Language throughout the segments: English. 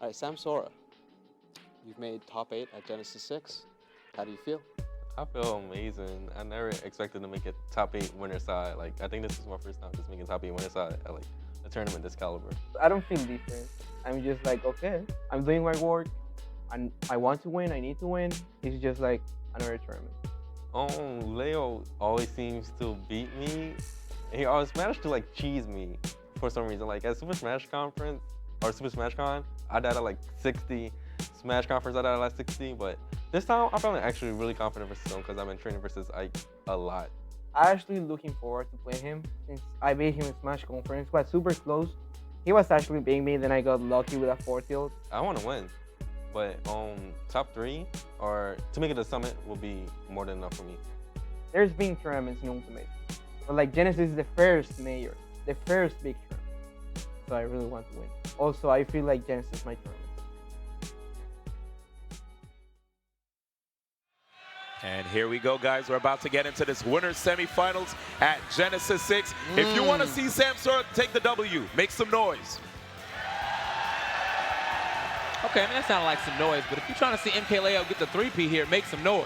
All right, Samsora, you've made top 8 at Genesis 6. How do you feel? I feel amazing. I never expected to make it top 8 winner side. Like, I think this is my first time just making top 8 winner side at like a tournament this caliber. I don't feel different. I'm just like, okay, I'm doing my work, and I want to win, I need to win. It's just like another tournament. Leo always seems to beat me. He always managed to like cheese me for some reason. Like at Super Smash Conference or Super Smash Con, I died at like 60. Smash Conference, I died at like 60. But this time, I'm feeling actually really confident versus him because I've been training versus Ike a lot. I'm actually looking forward to playing him since I beat him in Smash Conference. It was super close. He was actually beating me, then I got lucky with a 4-tilt. I want to win, but top 3 or to make it to Summit will be more than enough for me. There's been tournaments in Ultimate, but like Genesis is the first major, the first big tournament. So I really want to win. Also, I feel like Genesis is my tournament. And here we go, guys. We're about to get into this winners semifinals at Genesis 6. If you want to see Samsora take the W, make some noise. Okay, I mean, that sounded like some noise, but if you're trying to see MKleo get the 3P here, make some noise.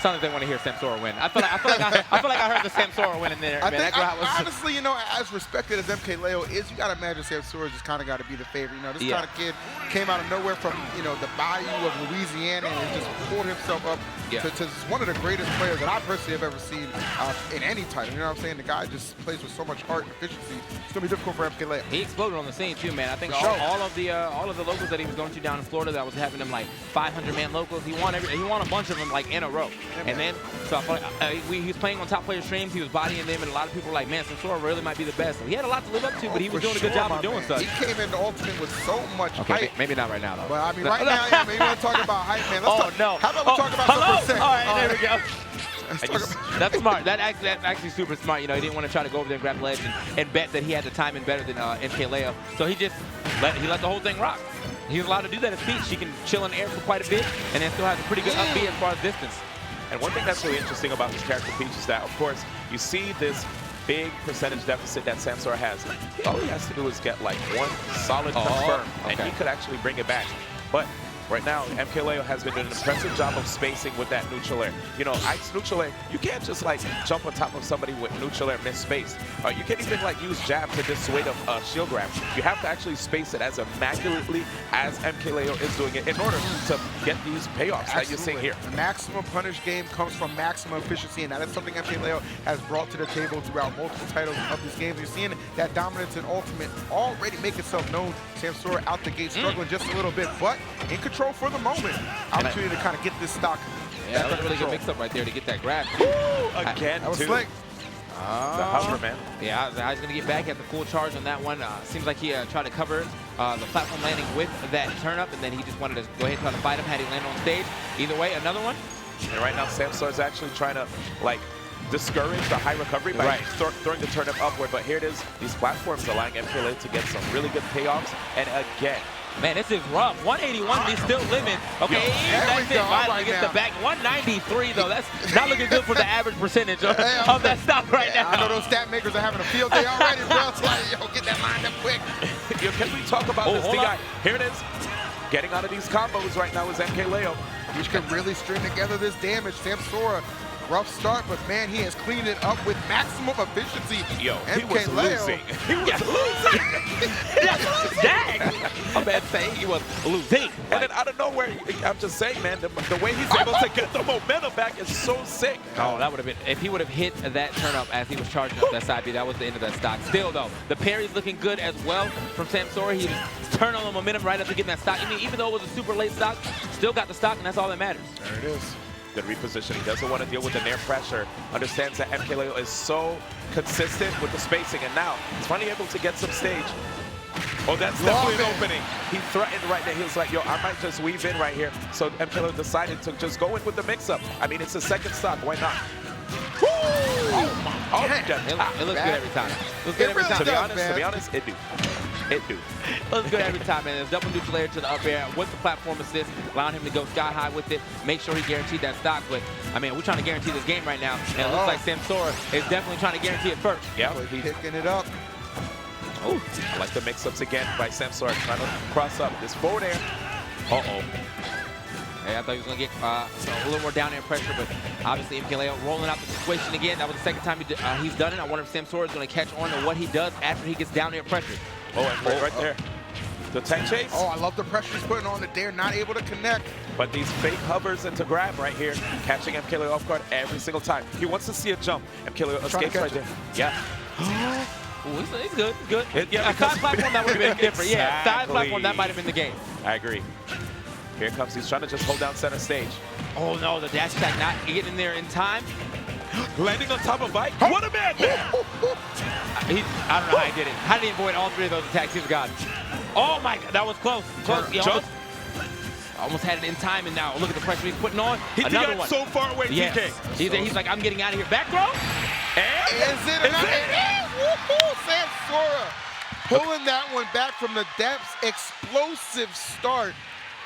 Sounds like they want to hear Samsora win. I feel like I heard the Samsora win in there. Honestly, you know, as respected as MKleo is, you got to imagine Samsora just kind of got to be the favorite. You know, this kind of kid came out of nowhere from, you know, the bayou of Louisiana and just pulled himself up to one of the greatest players that I personally have ever seen in any title. You know what I'm saying? The guy just plays with so much heart and efficiency. It's going to be difficult for MKleo. He exploded on the scene too, man. I think all of the locals that he was going to down in Florida that was having them like 500-man locals, he won a bunch of them like in a row. And then, so I feel like he was playing on top player streams, he was bodying them, and a lot of people were like, man, Samsora really might be the best. So he had a lot to live up to, but he was doing a good job of doing so. He came into Ultimate with so much hype. Maybe not right now, though. But I mean, right now, yeah, you want to talk about hype, man. Let's talk, no. How about we talk about some percent? All right, there we go. That's smart. That's actually super smart. You know, he didn't want to try to go over there and grab ledge and bet that he had the timing better than MKleo. So he just let the whole thing rock. He was allowed to do that at speed. He can chill in the air for quite a bit, and then still has a pretty good up B as far as distance. And one thing that's really interesting about this character Peach is that, of course, you see this big percentage deficit that Samsora has. All he has to do is get like one solid confirm, and he could actually bring it back. But right now, MKleo has been doing an impressive job of spacing with that neutral air. You know, Ike's neutral air, you can't just like jump on top of somebody with neutral air miss-space. You can't even like use jab to dissuade a shield grab. You have to actually space it as immaculately as MKleo is doing it in order to get these payoffs that you're seeing here. The maximum punish game comes from maximum efficiency, and that is something MKleo has brought to the table throughout multiple titles of these games. You're seeing that dominance in Ultimate already make itself known. Samsora out the gate struggling just a little bit, but in control for the moment. Opportunity to kind of get this stock. Yeah, that was a really good mix-up right there to get that grab. Again, that was slick. The hover, man. Yeah, I was going to get back at the full charge on that one. Seems like he tried to cover the platform landing with that turn-up, and then he just wanted to go ahead and try to fight him had he landed on stage. Either way, another one. And right now, Samsora is actually trying to, like, discourage the high recovery by throwing the turnip upward. But here it is, these platforms allowing MKleo to get some really good payoffs. And again, man, this is rough. 181, he's still living. Okay, that's it. Finally gets the back. 193, though. That's not looking good for the average percentage of that stock right now. I know those stat makers are having a field day already, bro. It's like, yo, get that lined up quick. Can we talk about this DI? Here it is. Getting out of these combos right now is MKleo. Which can really string together this damage. Samsora, rough start, but man, he has cleaned it up with maximum efficiency. Yo, he was losing. He was losing. Dang! I'm bad saying he was losing. And then out of nowhere, I'm just saying, man, the way he's able to get the momentum back is so sick. Oh, that would have been, if he would have hit that turn up as he was charging up that side B, that was the end of that stock. Still, though, the parry's looking good as well from Samsora. He turned on the momentum right after getting that stock. I mean, even though it was a super late stock, still got the stock, and that's all that matters. There it is. Good repositioning. Doesn't want to deal with the near pressure. Understands that MKleo is so consistent with the spacing, and now he's finally able to get some stage. Oh, that's definitely an opening. He threatened right there. He was like, yo, I might just weave in right here. So MKleo decided to just go in with the mix-up. I mean, it's a second stock. Why not? Woo! Oh, my God. It looks good every time. It looks good every time. To be honest, it do. It do. Looks good every time, man. There's double neutral air to the up air with the platform assist, allowing him to go sky high with it, make sure he guaranteed that stock. But, I mean, we're trying to guarantee this game right now, and it looks like Samsora is definitely trying to guarantee it first. Yeah, he's picking it up. Oh, I like the mix-ups again by Samsora trying to cross up this forward air. Uh-oh. Hey, I thought he was going to get a little more down air pressure, but obviously MKleo rolling out the situation again. That was the second time he's done it. I wonder if Samsora is going to catch on to what he does after he gets down air pressure. Oh, and right there. The tech chase. Oh, I love the pressure he's putting on the dare, not able to connect. But these fake hovers into grab right here, catching MKleo off guard every single time. He wants to see a jump. MKleo escapes right there. Yeah. Ooh, he's good. He's good. Yeah, a side platform that would have been different. Yeah, side platform that might have been the game. I agree. Here comes. He's trying to just hold down center stage. Oh no, the dash attack not getting in there in time. Landing on top of Mike. What a man! I don't know how he did it. How did he avoid all three of those attacks? He's God. Oh my God, that was close. He almost had it in time, and now look at the pressure he's putting on. He Another one. So far away, yes. TK. He's like, I'm getting out of here. Back row. And is it enough? Samsora pulling that one back from the depths. Explosive start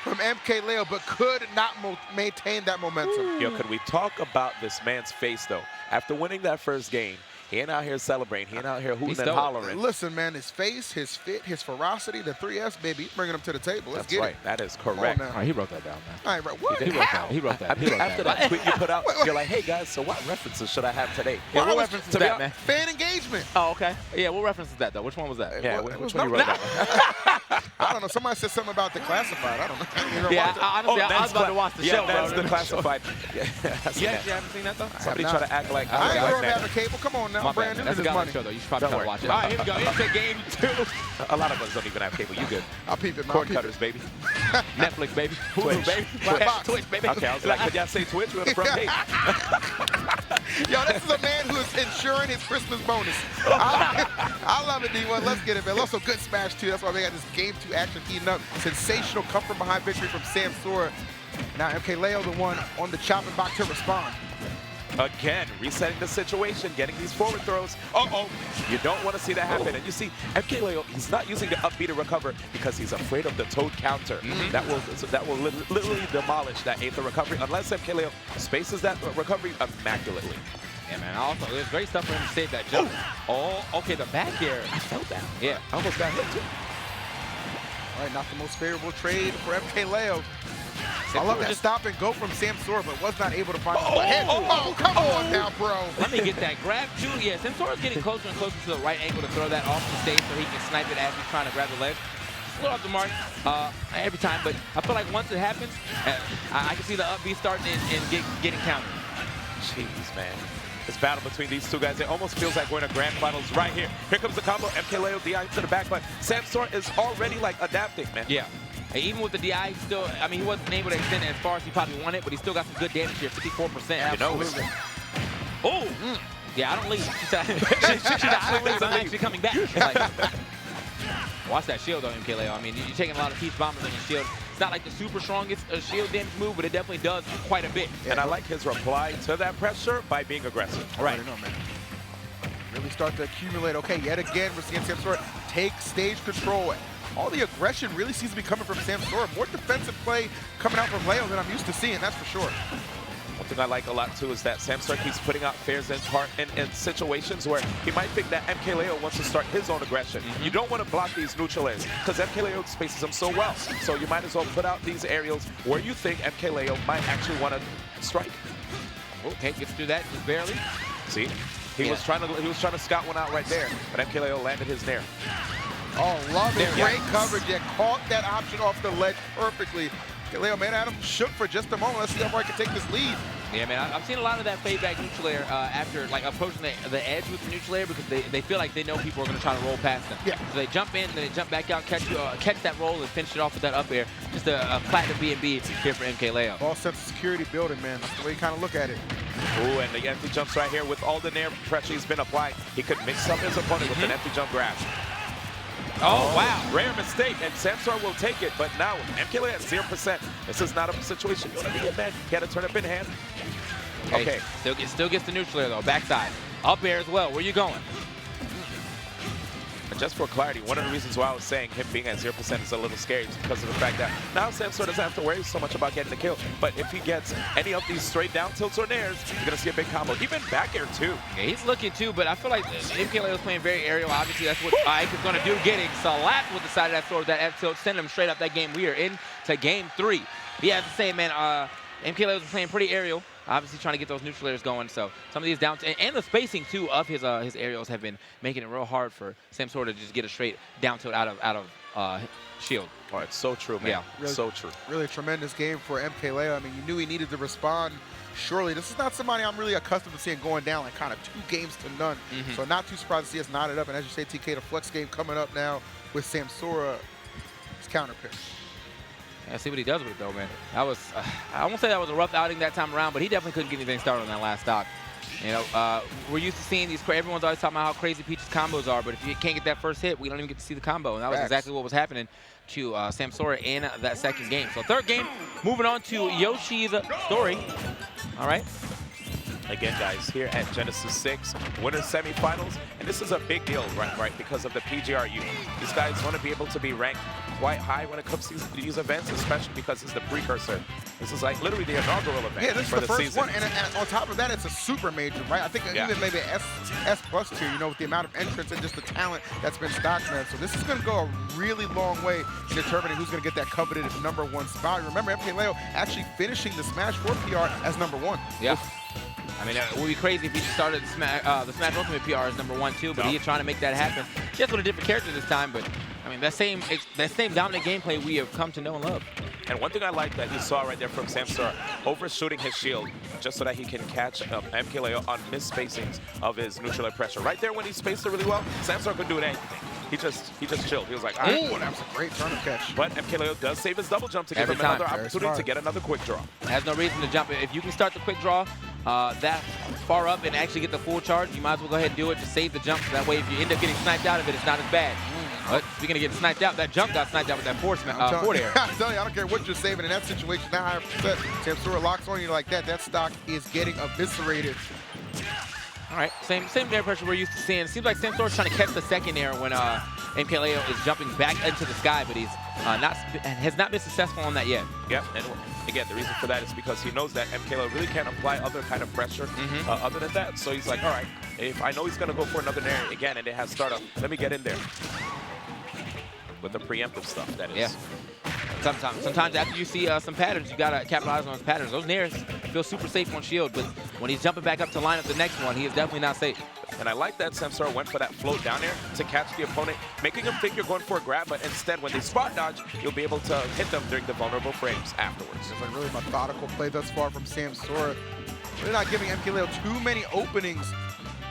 from MKleo, but could not maintain that momentum. Yo, could we talk about this man's face, though? After winning that first game, he ain't out here celebrating. He ain't out here hooting and hollering. Listen, man, his face, his fit, his ferocity, the 3S, baby, he's bringing him to the table. Let's get right. it. That is correct. Oh, he wrote that down, man. All right, right. What? He wrote that. After that tweet you put out, you're like, hey, guys, so what references should I have today? Yeah, what reference is that, man? Fan engagement. Oh, okay. Yeah, what reference is that, though? Which one was that? Yeah, which one you wrote that? I don't know. Somebody said something about the classified. I don't know. You know, yeah, honestly, I was about to watch the show, bro. That's the classified. You haven't seen that, though? Somebody try to act like I ain't never have a cable. Come on now. I'm brand new to this money. Show, though. You should probably try to watch it. All right, here we go. Into game 2. A lot of us don't even have cable. You good. I'll peep it, man. Cord cutters, baby. Netflix, baby. Twitch. baby. Twitch, baby. Okay, I was like, could y'all say Twitch? We're on the front page. Yo, this is a man who is insuring his Christmas bonus. I love it, D1. Let's get it, man. Also, good smash, too. That's why they got this game 2 action heating up. Sensational come from behind victory from Samsora. Now, MKleo, the one on the chopping block to respond. Again, resetting the situation, getting these forward throws. Uh-oh, you don't want to see that happen. And you see, MKleo, he's not using the up B to recover because he's afraid of the toad counter. That will literally demolish that 8th recovery unless MKleo spaces that recovery immaculately. Yeah, man. Also, there's great stuff for him to save that jump. Oh, okay, the back air. I felt that. Yeah, I almost got hit, too. All right, not the most favorable trade for MKleo. I love that stop and go from Samsora, but was not able to find the head. Oh, come on now, bro. Let me get that grab, too. Yeah, Samsora's getting closer and closer to the right angle to throw that off the stage so he can snipe it as he's trying to grab the ledge. A little off the mark every time, but I feel like once it happens, I can see the up B starting and getting countered. Jeez, man. This battle between these two guys, it almost feels like we're in a grand finals right here. Here comes the combo, MKleo, DI to the back, but Samsora is already, like, adapting, man. Yeah. And even with the DI, still, I mean, he wasn't able to extend it as far as he probably wanted, but he still got some good damage here, 54%. Absolutely. Oh! Yeah, I don't leave. She said, I don't leave. I'm actually coming back. Like, watch that shield, though, MKleo. I mean, you're taking a lot of piece bombers on your shield. It's not like the super strongest shield damage move, but it definitely does quite a bit. And I like his reply to that pressure by being aggressive. Right. Really start to accumulate. Okay, yet again, we're seeing Samsora take stage control. All the aggression really seems to be coming from Samsora. More defensive play coming out from Leo than I'm used to seeing, that's for sure. One thing I like a lot, too, is that Samsora keeps putting out fairs in situations where he might think that MKleo wants to start his own aggression. You don't want to block these neutral airs because MKleo spaces them so well. So you might as well put out these aerials where you think MKleo might actually want to strike. Okay, gets through that just barely. See, he was trying to scout one out right there, but MKleo landed his nair. Oh, love it. Great coverage. Yeah, caught that option off the ledge perfectly. Leo, man, Adam shook for just a moment. Let's see how far I can take this lead. Yeah, man, I've seen a lot of that fade back neutral air after like approaching the edge with the neutral air because they feel like they know people are going to try to roll past them. Yeah. So they jump in, then they jump back out, catch that roll, and finish it off with that up air. Just a platinum B&B here for MKleo. All sense of security building, man. That's the way you kind of look at it. Ooh, and the empty jumps right here with all the nair pressure he's been applying. He could mix up his opponent with an empty jump grab. Oh, wow. Rare mistake, and Samsora will take it, but now MKleo at 0%. This is not a situation you want to be in, man. He had to turn up in hand. Okay. Still gets the neutral air, though. Backside. Up air as well. Where you going? just for clarity, one of the reasons why I was saying him being at 0% is a little scary is because of the fact that now Samsora doesn't have to worry so much about getting the kill. But if he gets any of these straight down tilts or nairs, you're going to see a big combo. Even back air, too. Yeah, he's looking, too, but I feel like MKleo is playing very aerial. Obviously, that's what Ike is going to do, getting slapped with the side of that sword, that F tilt, send him straight up that game. We are into game 3. Yeah, I have to say, man, MKleo is playing pretty aerial. Obviously trying to get those neutral layers going. So some of these down and the spacing too of his aerials have been making it real hard for Samsora to just get a straight down tilt out of shield. Oh, it's so true, man. Yeah, really, so true. Really a tremendous game for MKleo. I mean, you knew he needed to respond. Surely, this is not somebody I'm really accustomed to seeing going down like kind of 2 games to none. So not too surprised to see us knotted up. And as you say, TK, the flex game coming up now with Samsora. It's counter pick. Yeah, see what he does with it, though, man. That was, I won't say that was a rough outing that time around, but he definitely couldn't get anything started on that last stock. You know, we're used to seeing these, everyone's always talking about how crazy Peach's combos are, but if you can't get that first hit, we don't even get to see the combo. And that was exactly what was happening to Samsora in that second game. So third game, moving on to Yoshi's story. All right. Again, guys, here at Genesis 6, winter semifinals, and this is a big deal, right? Because of the PGRU. These guys want to be able to be ranked quite high when it comes to these events, especially because it's the precursor. This is like literally the inaugural event. Yeah, this is for the first season. one, and on top of that, it's a super major, right? I think even maybe S plus tier, you know, with the amount of entrants and just the talent that's been stocked, man. So this is going to go a really long way in determining who's going to get that coveted #1 spot. Remember, MKleo actually finishing the Smash 4 PR as #1. Yeah. I mean, it would be crazy if he started the Smash Ultimate PR as #1 too, but he's trying to make that happen. Just with a different character this time, but I mean, that same dominant gameplay we have come to know and love. And one thing I like that you saw right there from Samsora, overshooting his shield just so that he can catch MKleo on misspacings of his neutral air pressure. Right there when he spaced it really well, Samsora couldn't do anything. He just chilled. He was like, all right. Ooh, that was a great turnip catch. But MKleo does save his double jump to give him another opportunity to get another quick draw. Has no reason to jump. If you can start the quick draw that far up and actually get the full charge, you might as well go ahead and do it to save the jump. So that way, if you end up getting sniped out of it, it's not as bad. But speaking of getting sniped out, that jump got sniped out with that forward air. I'm telling you, I don't care what you're saving in that situation. Now, Samsora locks on you like that. That stock is getting eviscerated. All right, same air pressure we're used to seeing. It seems like Samsora's trying to catch the second air when MKleo is jumping back into the sky, but he's has not been successful on that yet. Yep, and again, the reason for that is because he knows that MKleo really can't apply other kind of pressure other than that. So he's like, all right, if I know he's going to go for another nair again and it has startup, let me get in there. With the preemptive stuff, that is. Yeah. Sometimes after you see some patterns, you gotta capitalize on those patterns. Those nairs feel super safe on shield, but when he's jumping back up to line up the next one, he is definitely not safe. And I like that Samsora went for that float down there to catch the opponent, making him think you're going for a grab, but instead when they spot dodge, you'll be able to hit them during the vulnerable frames afterwards. It's a really methodical play thus far from Samsora. Really not giving MKleo too many openings.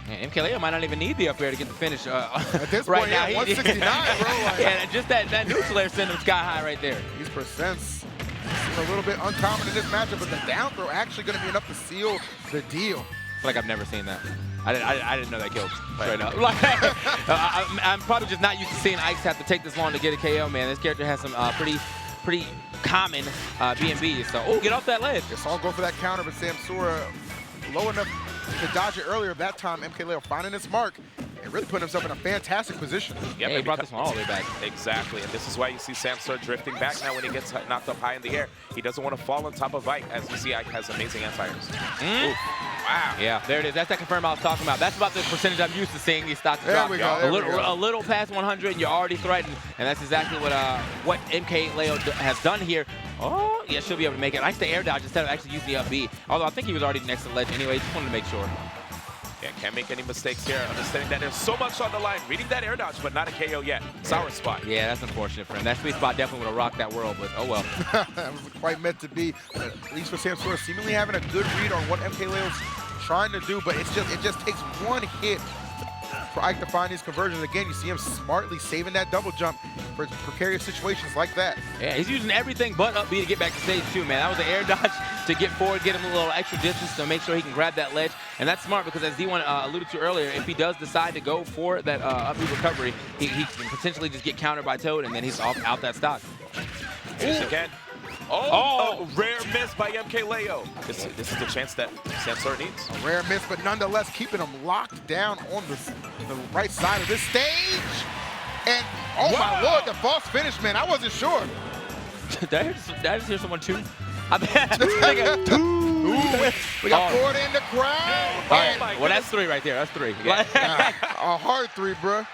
Yeah, MKleo might not even need the up air to get the finish At this right point, now. yeah, 169, bro. Like, yeah, just that neutral air sent him sky high right there. These percents seem a little bit uncommon in this matchup, but the down throw actually going to be enough to seal the deal. I feel like I've never seen that. I didn't know that killed straight up. Like, I'm probably just not used to seeing Ike's have to take this long to get a KO, man. This character has some pretty common B&Bs. So, oh, get off that ledge. It's all go for that counter, but Samsora low enough to dodge it earlier. That time, MKleo finding his mark and really putting himself in a fantastic position. Yep, yeah, he brought this one all the way back. Exactly, and this is why you see Samsora drifting back now when he gets knocked up high in the air. He doesn't want to fall on top of Ike, as you see Ike has amazing anti-airs. Wow. Yeah, there it is. That's that confirm I was talking about. That's about the percentage I'm used to seeing these stocks drop. A little past 100, and you're already threatened, and that's exactly what MKleo has done here. Oh, yeah, she'll be able to make it. Nice to air dodge instead of actually using the up B. Although I think he was already next to the ledge anyway. Just wanted to make sure. Yeah, can't make any mistakes here. Understanding that there's so much on the line. Reading that air dodge, but not a KO yet. Sour spot. Yeah, that's unfortunate for him. That sweet spot definitely would have rocked that world, but oh well. That was quite meant to be. At least for Samsora, seemingly having a good read on what MKleo's trying to do, but it just takes one hit for Ike to find these conversions. Again, you see him smartly saving that double jump for precarious situations like that. Yeah, he's using everything but up B to get back to stage 2, man. That was an air dodge to get forward, get him a little extra distance to make sure he can grab that ledge. And that's smart because, as D1 alluded to earlier, if he does decide to go for that up B recovery, he can potentially just get countered by Toad, and then he's out that stock. Here's again. Oh, a rare miss by MKleo. This is the chance that Samsora needs. A rare miss, but nonetheless keeping him locked down on the right side of this stage. And, oh my Lord, the false finish, man. I wasn't sure. Did I just hear someone chew? I bet. We got Ford in the crowd. Well, that's 3 right there. That's 3. Yeah. A hard 3, bro.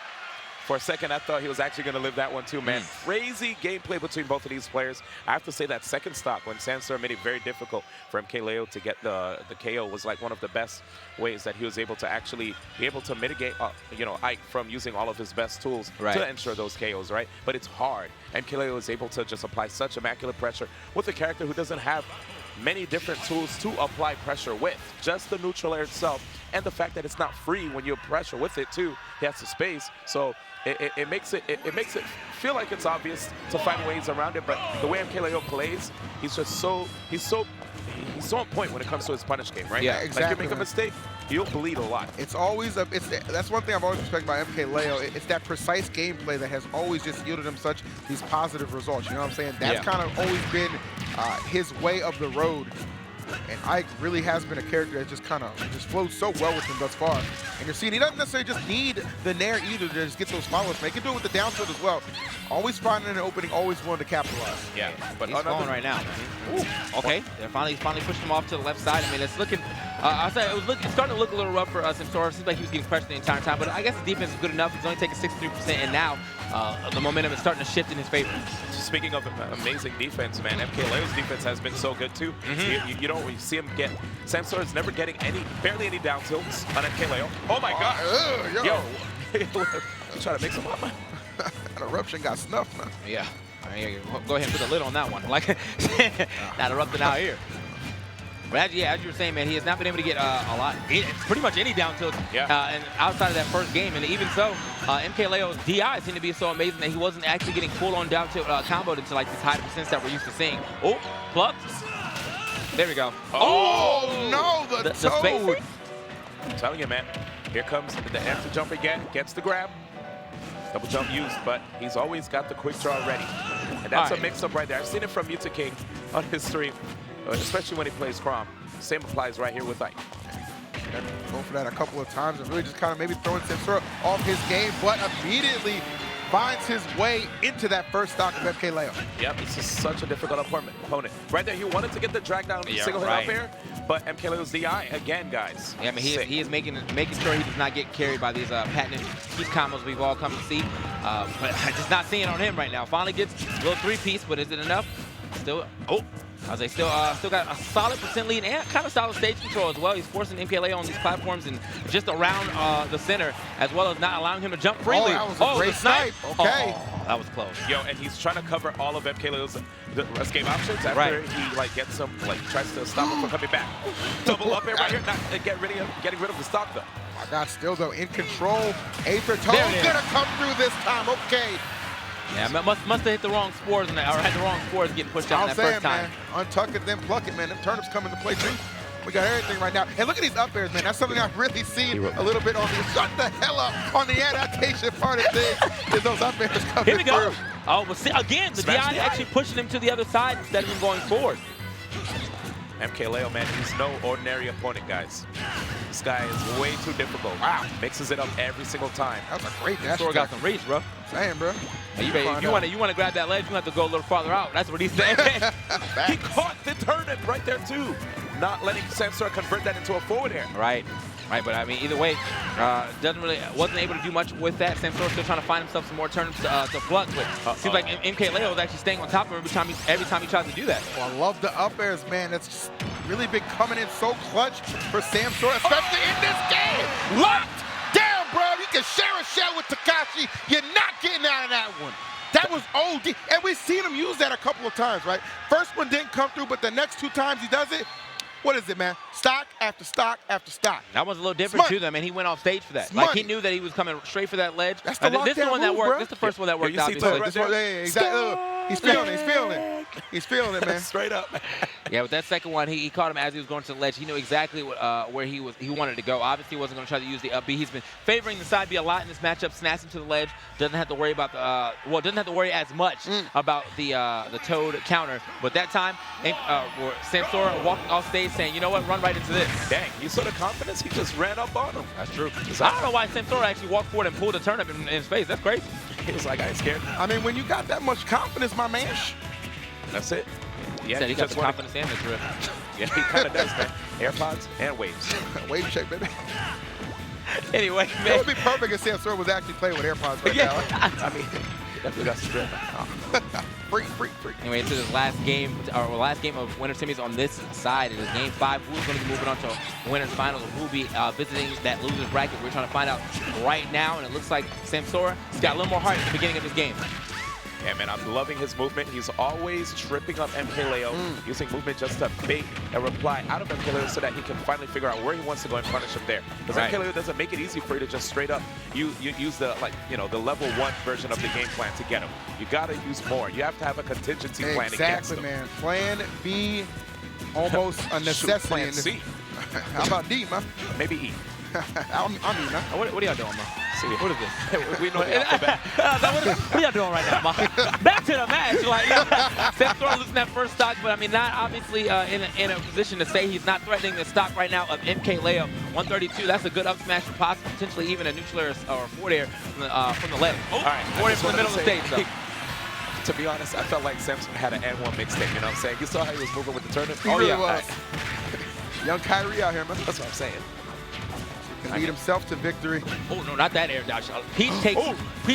For a second, I thought he was actually going to live that one too, man. Crazy gameplay between both of these players. I have to say that second stock when Samsora made it very difficult for MKleo to get the KO was like one of the best ways that he was able to actually be able to mitigate, you know, Ike from using all of his best tools to ensure those KOs, right? But it's hard. MKleo is able to just apply such immaculate pressure with a character who doesn't have many different tools to apply pressure with. Just the neutral air itself and the fact that it's not free when you pressure with it too. He has the space, so it makes it feel like it's obvious to find ways around it. But the way MKleo plays, he's so on point when it comes to his punish game, right? Yeah, exactly. Like you make a mistake, you'll bleed a lot. It's always that's one thing I've always respected by MKleo. It's that precise gameplay that has always just yielded him these positive results. You know what I'm saying? That's kind of always been his way of the road. And Ike really has been a character that just flows so well with him thus far. And you're seeing he doesn't necessarily just need the nair either to just get those follow-ups. He can do it with the down tilt as well. Always finding an opening, always willing to capitalize. Yeah, but he's going right now. Okay, they're finally pushed him off to the left side. I mean, it's looking. I said it's starting to look a little rough for Samsora. Seems like he was getting pressured the entire time, but I guess the defense is good enough. He's only taking 63%, and now the momentum is starting to shift in his favor. Speaking of amazing defense, man, MKleo's defense has been so good too. You don't really see him get. Samsora's never getting barely any down tilts on MKleo. Oh my God! Yo, I'm trying to make some up. That eruption got snuffed, man. Yeah. Go ahead and put the lid on that one. Like, not erupting out here. But as you were saying, man, he has not been able to get a lot, pretty much any down tilt and outside of that first game. And even so, MKleo's DI seemed to be so amazing that he wasn't actually getting full-on down tilt comboed into like these high percents that we're used to seeing. Oh, plucked. There we go. Oh no, the toad. I'm telling you, man. Here comes the empty jump again. Gets the grab. Double jump used, but he's always got the quick draw ready. And that's a mix-up right there. I've seen it from Muta King on his stream, especially when he plays Crom. Same applies right here with Ike. Going for that a couple of times and really just kind of maybe throwing Samsora off his game, but immediately finds his way into that first stock of MKleo. Yep, this is such a difficult opponent. Right there, he wanted to get the drag down single hit up here, but MKleo's DI again, guys. Yeah, I mean, he is making sure he does not get carried by these patented keep combos we've all come to see. But I'm just not seeing it on him right now. Finally gets a little 3-piece, but is it enough? Still, I say still got a solid percent lead and kind of solid stage control as well. He's forcing MKleo on these platforms and just around the center, as well as not allowing him to jump freely. Oh, that was a great snipe. Okay. Oh, that was close. Yo, and he's trying to cover all of MKleo's escape options after he like gets some, like tries to stop him from coming back. Double up air right here, not getting rid of the stock though. My God, still though in control. Aether Toad's gonna come through this time. Okay. Yeah, must have hit the wrong spores or had the wrong spores getting pushed out that first time. Man, untuck it, then pluck it, man. Them turnips come into play too. We got everything right now. And look at these up airs, man. That's something I've really seen a little bit on the shut the hell up on the adaptation part of things. Is those up airs coming Here we go. through. Oh, but see, again, the DI actually pushing him to the other side instead of him going forward. MKleo, man, he's no ordinary opponent, guys. This guy is way too difficult. Wow, mixes it up every single time. That was a great dash. Sora got some reach, bro. Damn, bro. If you want to grab that ledge, you have to go a little farther out. That's what he's saying. He caught the turnip right there too, not letting Samsora convert that into a forward air. Right. But I mean, either way, wasn't able to do much with that. Samsora still trying to find himself some more turnips to pluck, but seems like MKleo is actually staying on top of him every time he tries to do that. Well, I love the up airs, man. That's just really been coming in so clutch for Samsora, especially in this game. Locked down, bro. You can share a shell with Takashi. You're not getting out of that one. That was OD. And we've seen him use that a couple of times, right? First one didn't come through, but the next 2 times he does it, what is it, man? Stock after stock after stock. That was a little different too, though, man. He went off stage for that. Like, he knew that he was coming straight for that ledge. That's the this is the one that worked. Bro. This is the first one that worked, obviously. Exactly. He's feeling it. He's feeling it. He's feeling it, man. Straight up. Yeah, with that second one, he caught him as he was going to the ledge. He knew exactly where he wanted to go. Obviously, he wasn't going to try to use the up B. He's been favoring the side B a lot in this matchup, snatching to the ledge. Doesn't have to worry about doesn't have to worry as much about the Toad counter. But that time, Samsora walked off stage saying, "You know what? Run right into this." Dang, you saw the confidence. He just ran up on him. That's true. I don't know why Samsora actually walked forward and pulled a turnip in his face. That's crazy. He was like, I ain't scared. I mean, when you got that much confidence, my man. That's it. Yeah, Said he got the confidence and the drip. Yeah, he kind of does, man. AirPods and waves. Wave check, baby. Anyway, It man. would be perfect if Samsora was actually playing with AirPods right now. I mean, he definitely got some drip. Freak. Anyway, into this last game, of winter semis on this side. It is game 5. Who's going to be moving on to winners finals? Who will be visiting that losers bracket? We're trying to find out right now, and it looks like Samsora has got a little more heart at the beginning of this game. Yeah, man, I'm loving his movement. He's always tripping up MKleo, using movement just to bait a reply out of MKleo so that he can finally figure out where he wants to go and punish him there. Because MKleo doesn't make it easy for you to just straight up you use the the level 1 version of the game plan to get him. You got to use more. You have to have a contingency plan against him. Exactly, man. Plan B, almost a necessity. Plan C. How about D, man? Maybe E. I mean, man. What are y'all doing, man? See, What is this? we know the alphabet. What are y'all doing right now, man? Back to the match. Like, Samsora losing that first stock, but I mean, not obviously in a position to say he's not threatening the stock right now of MKleo. 132. That's a good up smash, possibly potentially even a neutral air or forward air from the left. All right, Forward air from the middle of the stage, though. To be honest, I felt like Samsung had an N1 mixtape, you know what I'm saying? You saw how he was moving with the turnip? He really was. Young Kyrie out here, man. That's what I'm saying. Can lead himself to victory. Oh, no, not that air dash. Peach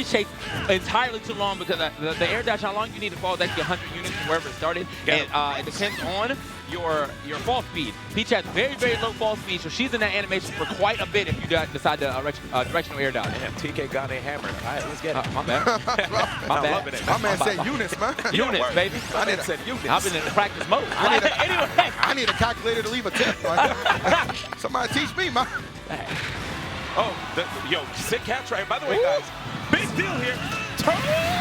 takes entirely too long because the air dash, how long you need to fall is actually 100 units from wherever it started. And it depends on your fall speed. Peach has very, very low fall speed, so she's in that animation for quite a bit if you decide to directional air dodge. Damn, TK got a hammer. All right, let's get it. My bad. My bad. Loving it. My man said units, man. Units, baby. My man said units. I've been in practice mode. Anyway. I need a calculator to leave a tip. Somebody teach me, man. Oh, yo, sick catch right. By the way, guys, big deal here.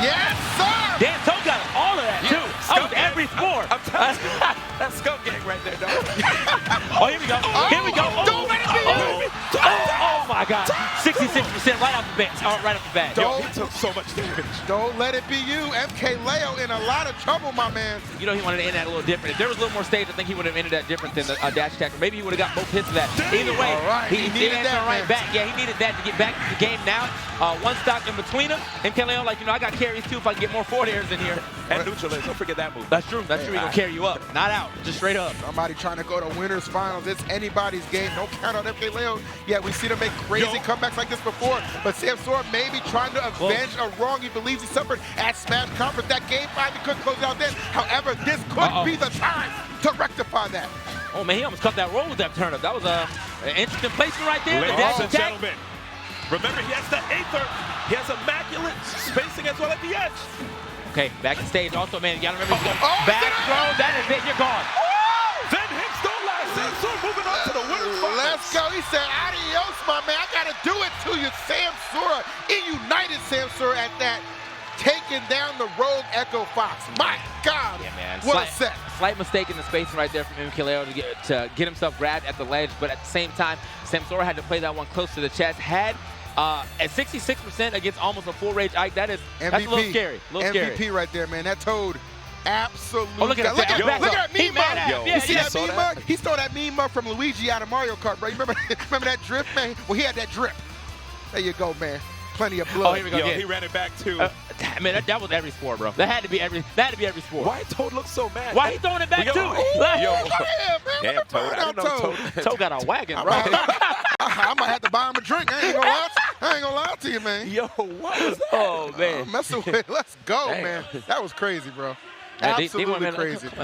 Yes, sir. Dan Toe got all of that, too. I was every sport. I'm telling you, that's Skunk Gang right there, dog. Oh, here we go. Here we go. Don't let it be you. Oh, my God. 66% right off the bat. Right off the bat. Yo, he took so much damage. Don't let it be you. MKleo in a lot of trouble, my man. You know he wanted to end that a little different. If there was a little more stage, I think he would have ended that different than the dash attack. Or maybe he would have got both hits of that. Either way, he needed that right back. Yeah, he needed that to get back to the game now. One stock in between him. MKleo, like, I got carries too if I can get more forward airs in here. And neutral is. Don't forget that move. That's true. That's true. He's going to carry you up. Not out. Just straight up. Somebody trying to go to winners finals. It's anybody's game. Don't count on MKleo. Yeah, we see them make crazy comebacks like this before, but Samsora may be trying to avenge a wrong he believes he suffered at Smash Conference. That game 5, he couldn't close it out then. However, this could be the time to rectify that. Oh, man, he almost cut that roll with that turnip. That was an interesting placement right there. Ladies and gentlemen, remember he has the Aether. He has immaculate spacing as well at the edge. Okay, back to stage. Also, man, you got to remember, back throw. That is it. You're gone. Then hits don't last. Samsora moving on to the winner's finals. Let's go. He said, adios, my man. I got to do it to you, Samsora. eUnited Samsora at that. Taking down the rogue Echo Fox. My God. Yeah, man. What a set. Slight mistake in the spacing right there from MKleo to get himself grabbed at the ledge, but at the same time, Samsora had to play that one close to the chest. Had at 66% against almost a full rage Ike, that's a little scary. MVP right there, man. That Toad. Absolutely. Oh, look at that. Look at that meme mug. You see that meme mug? He stole that meme mug from Luigi out of Mario Kart, bro. You remember that drip, man? Well, he had that drip. There you go, man. Plenty of blood. Oh, here we go. He ran it back too. Man, that was every sport, bro. That had to be every sport. Why Toad looks so mad? Why he throwing it back too? Damn, Toad. I don't know Toad. Toad got a wagon, bro. I might have to buy him a drink. I ain't gonna lie to you, man. Yo, what was that? Oh, man. Messing with. Let's go, man. That was crazy, bro. Absolutely crazy.